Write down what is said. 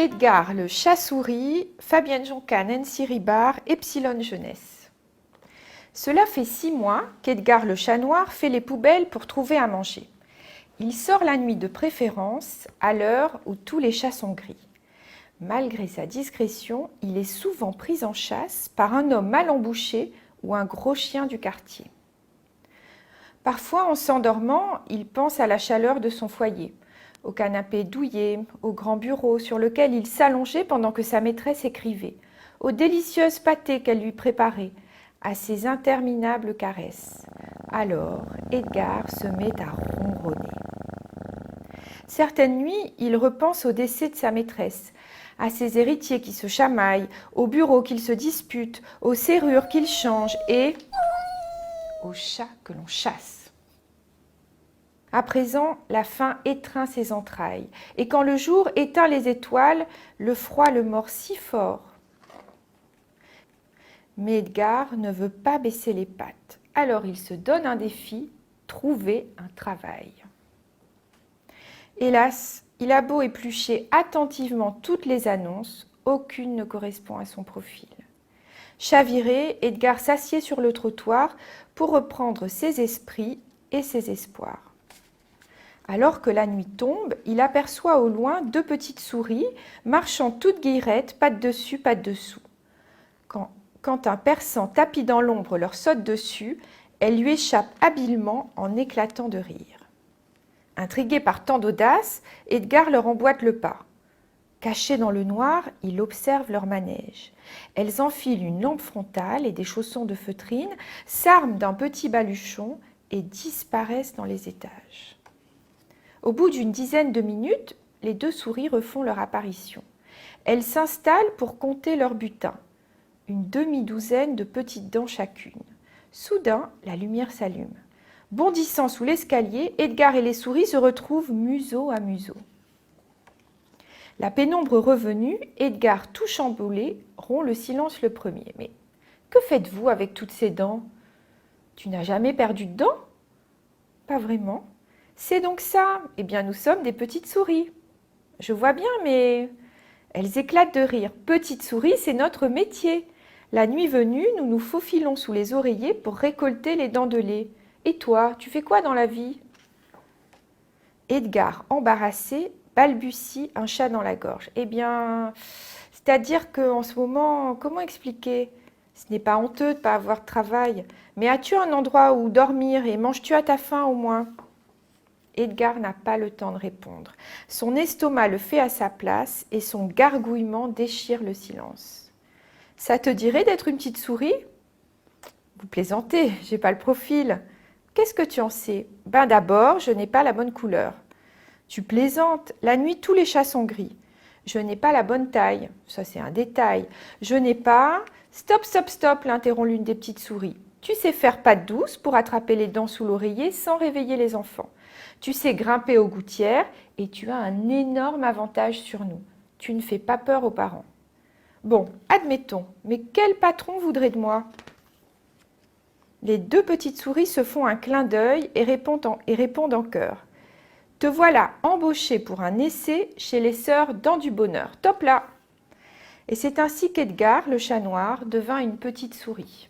Edgar le chat-souris, Fabienne Jonca, Nancy Ribard, Epsilon Jeunesse. Cela fait 6 mois qu'Edgar le chat noir fait les poubelles pour trouver à manger. Il sort la nuit de préférence, à l'heure où tous les chats sont gris. Malgré sa discrétion, il est souvent pris en chasse par un homme mal embouché ou un gros chien du quartier. Parfois, en s'endormant, il pense à la chaleur de son foyer, au canapé douillet, au grand bureau sur lequel il s'allongeait pendant que sa maîtresse écrivait, aux délicieuses pâtées qu'elle lui préparait, à ses interminables caresses. Alors, Edgar se met à ronronner. Certaines nuits, il repense au décès de sa maîtresse, à ses héritiers qui se chamaillent, au bureau qu'ils se disputent, aux serrures qu'ils changent et aux chats que l'on chasse. À présent, la faim étreint ses entrailles, et quand le jour éteint les étoiles, le froid le mord si fort. Mais Edgar ne veut pas baisser les pattes, alors il se donne un défi, trouver un travail. Hélas, il a beau éplucher attentivement toutes les annonces, aucune ne correspond à son profil. Chaviré, Edgar s'assied sur le trottoir pour reprendre ses esprits et ses espoirs. Alors que la nuit tombe, il aperçoit au loin 2 petites souris marchant toutes guillerettes, pattes dessus, pattes dessous. Quand un perçant tapis dans l'ombre leur saute dessus, elles lui échappent habilement en éclatant de rire. Intrigué par tant d'audace, Edgar leur emboîte le pas. Caché dans le noir, il observe leur manège. Elles enfilent une lampe frontale et des chaussons de feutrine, s'arment d'un petit baluchon et disparaissent dans les étages. Au bout d'une dizaine de minutes, les 2 souris refont leur apparition. Elles s'installent pour compter leur butin. Une demi-douzaine de petites dents chacune. Soudain, la lumière s'allume. Bondissant sous l'escalier, Edgar et les souris se retrouvent museau à museau. La pénombre revenue, Edgar, tout chamboulé, rompt le silence le premier. « Mais que faites-vous avec toutes ces dents ? Tu n'as jamais perdu de dents ? » ?»« Pas vraiment. »« C'est donc ça ? Eh bien, nous sommes des petites souris. »« Je vois bien, mais... » Elles éclatent de rire. « Petites souris, c'est notre métier. La nuit venue, nous nous faufilons sous les oreillers pour récolter les dents de lait. Et toi, tu fais quoi dans la vie ?» Edgar, embarrassé, balbutie un chat dans la gorge. « Eh bien, c'est-à-dire qu'en ce moment, comment expliquer ? Ce n'est pas honteux de ne pas avoir de travail. Mais as-tu un endroit où dormir et manges-tu à ta faim au moins ?» Edgar n'a pas le temps de répondre. Son estomac le fait à sa place et son gargouillement déchire le silence. « Ça te dirait d'être une petite souris ? » ?»« Vous plaisantez, j'ai pas le profil. »« Qu'est-ce que tu en sais ? » ?»« Ben d'abord, je n'ai pas la bonne couleur. »« Tu plaisantes, la nuit tous les chats sont gris. »« Je n'ai pas la bonne taille. » »« Ça c'est un détail. »« Je n'ai pas... » »« Stop, stop, stop, l'interrompt l'une des petites souris. « Tu sais faire patte douce pour attraper les dents sous l'oreiller sans réveiller les enfants. Tu sais grimper aux gouttières et tu as un énorme avantage sur nous. Tu ne fais pas peur aux parents. » « Bon, admettons, mais quel patron voudrait de moi ? » Les 2 petites souris se font un clin d'œil et répondent en chœur. « Te voilà embauché pour un essai chez les sœurs Dents du Bonheur. Top là !» Et c'est ainsi qu'Edgar, le chat noir, devint une petite souris.